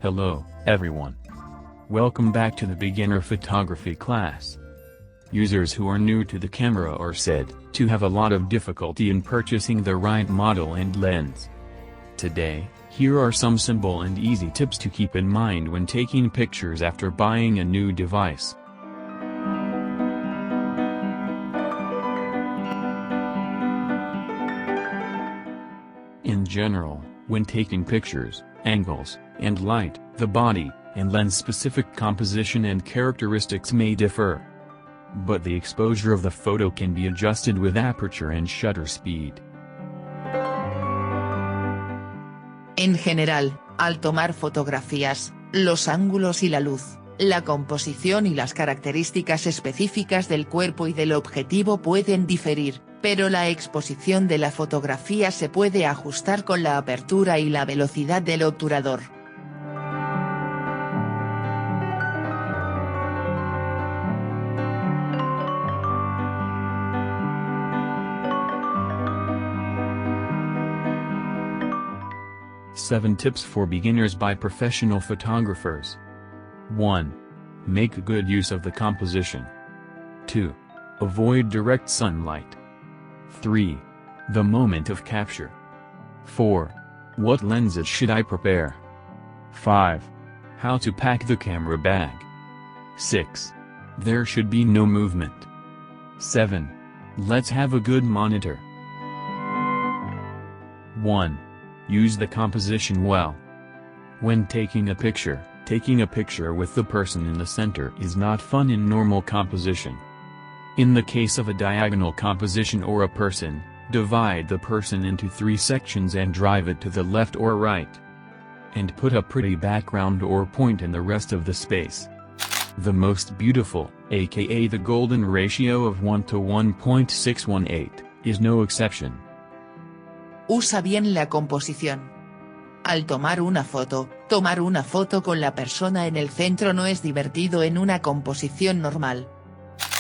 Hello, everyone. Welcome back to the beginner photography class. Users who are new to the camera are said to have a lot of difficulty in purchasing the right model and lens. Today, here are some simple and easy tips to keep in mind when taking pictures after buying a new device. In general, when taking pictures, angles, and light, the body, and lens-specific composition and characteristics may differ. But the exposure of the photo can be adjusted with aperture and shutter speed. En general, al tomar fotografías, los ángulos y la luz, la composición y las características específicas del cuerpo y del objetivo pueden diferir, pero la exposición de la fotografía se puede ajustar con la apertura y la velocidad del obturador. Seven tips for beginners by professional photographers. 1. Make good use of the composition. 2. Avoid direct sunlight. 3. The moment of capture. 4. What lenses should I prepare? 5. How to pack the camera bag. 6. There should be no movement. 7. Let's have a good monitor. 1. Use the composition well. When taking a picture with the person in the center is not fun in normal composition. In the case of a diagonal composition or a person, divide the person into 3 sections and drive it to the left or right. And put a pretty background or point in the rest of the space. The most beautiful, aka the golden ratio of 1 to 1.618, is no exception. Usa bien la composición. Al tomar una foto con la persona en el centro no es divertido en una composición normal.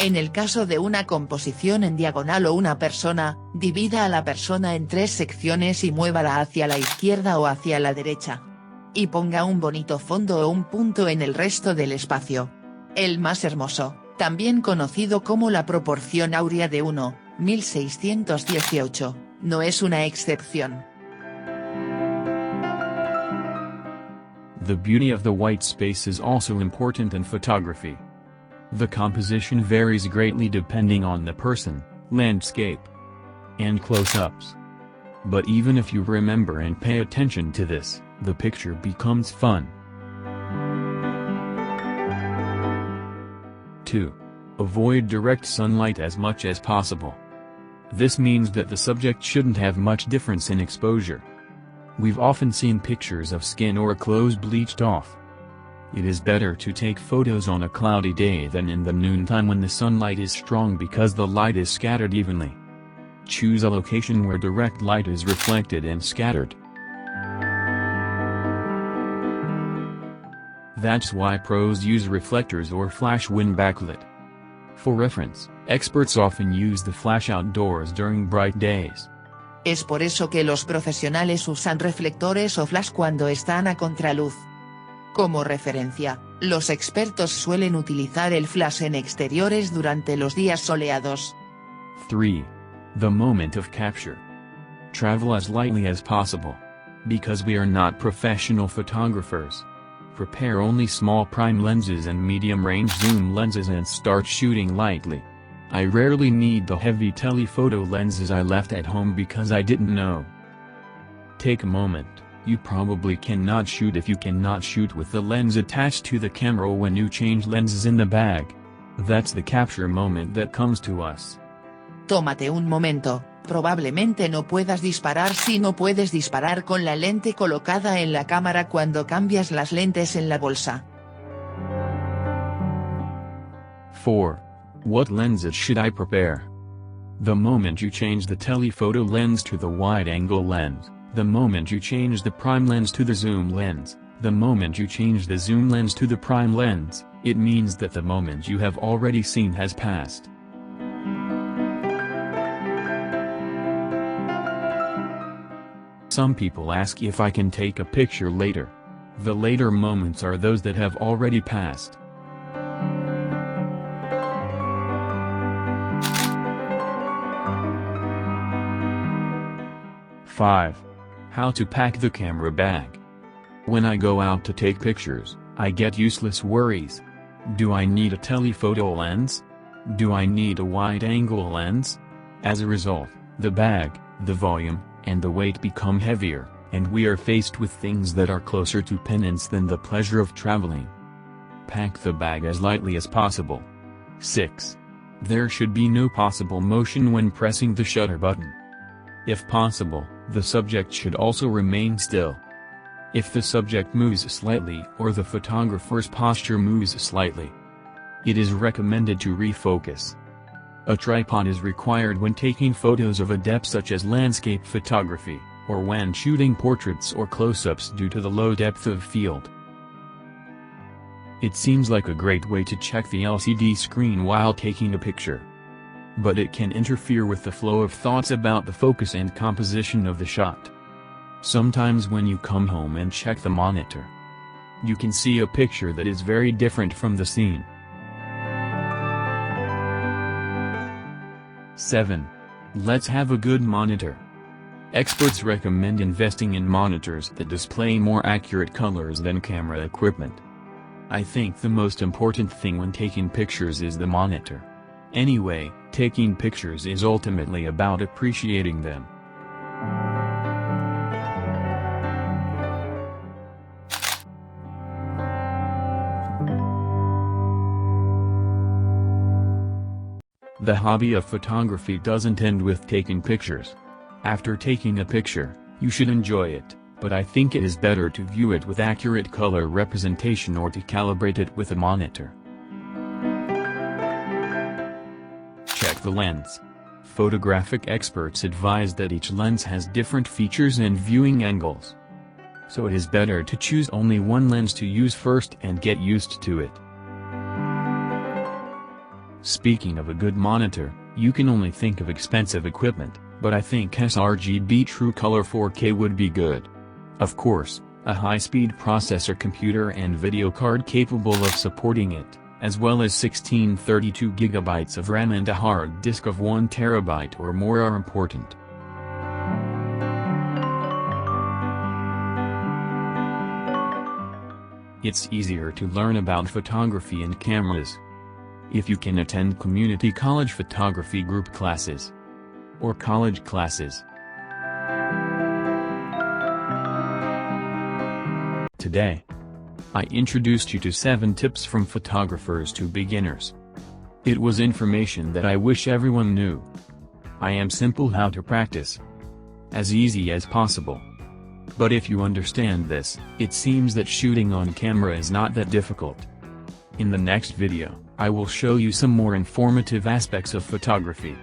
En el caso de una composición en diagonal o una persona, divida a la persona en 3 secciones y muévala hacia la izquierda o hacia la derecha. Y ponga un bonito fondo o un punto en el resto del espacio. El más hermoso, también conocido como la proporción áurea de 1:1618, no es una excepción. The beauty of the white space is also important in photography. The composition varies greatly depending on the person, landscape, and close-ups. But even if you remember and pay attention to this, the picture becomes fun. 2. Avoid direct sunlight as much as possible. This means that the subject shouldn't have much difference in exposure. We've often seen pictures of skin or clothes bleached off. It is better to take photos on a cloudy day than in the noontime when the sunlight is strong because the light is scattered evenly. Choose a location where direct light is reflected and scattered. That's why pros use reflectors or flash when backlit. For reference, experts often use the flash outdoors during bright days. Es por eso que los profesionales usan reflectores o flash cuando están a contraluz. Como referencia, los expertos suelen utilizar el flash en exteriores durante los días soleados. 3. The moment of capture. Travel as lightly as possible. Because we are not professional photographers. Prepare only small prime lenses and medium-range zoom lenses and start shooting lightly. I rarely need the heavy telephoto lenses I left at home because I didn't know. Take a moment. You probably cannot shoot if you cannot shoot with the lens attached to the camera when you change lenses in the bag. That's the capture moment that comes to us. Tómate un momento, probablemente no puedas disparar si no puedes disparar con la lente colocada en la cámara cuando cambias las lentes en la bolsa. 4. What lenses should I prepare? The moment you change the telephoto lens to the wide-angle lens, the moment you change the prime lens to the zoom lens, the moment you change the zoom lens to the prime lens, it means that the moment you have already seen has passed. Some people ask if I can take a picture later. The later moments are those that have already passed. Five. How to pack the camera bag. When I go out to take pictures, I get useless worries. Do I need a telephoto lens? Do I need a wide-angle lens? As a result, the bag, the volume, and the weight become heavier, and we are faced with things that are closer to penance than the pleasure of traveling. Pack the bag as lightly as possible. 6. There should be no possible motion when pressing the shutter button. If possible, the subject should also remain still. If the subject moves slightly or the photographer's posture moves slightly, it is recommended to refocus. A tripod is required when taking photos of a depth such as landscape photography, or when shooting portraits or close-ups due to the low depth of field. It seems like a great way to check the LCD screen while taking a picture. But it can interfere with the flow of thoughts about the focus and composition of the shot. Sometimes when you come home and check the monitor, you can see a picture that is very different from the scene. 7. Let's have a good monitor. Experts recommend investing in monitors that display more accurate colors than camera equipment. I think the most important thing when taking pictures is the monitor. Anyway, taking pictures is ultimately about appreciating them. The hobby of photography doesn't end with taking pictures. After taking a picture, you should enjoy it, but I think it is better to view it with accurate color representation or to calibrate it with a monitor. Check the lens. Photographic experts advise that each lens has different features and viewing angles. So it is better to choose only one lens to use first and get used to it. Speaking of a good monitor, you can only think of expensive equipment, but I think sRGB True Color 4K would be good. Of course, a high-speed processor computer and video card capable of supporting it, as well as 1632 GB of RAM and a hard disk of 1 TB or more are important. It's easier to learn about photography and cameras if you can attend community college photography group classes or college classes. Today, I introduced you to 7 tips from photographers to beginners. It was information that I wish everyone knew. I am simple how to practice. As easy as possible. But if you understand this, it seems that shooting on camera is not that difficult. In the next video, I will show you some more informative aspects of photography.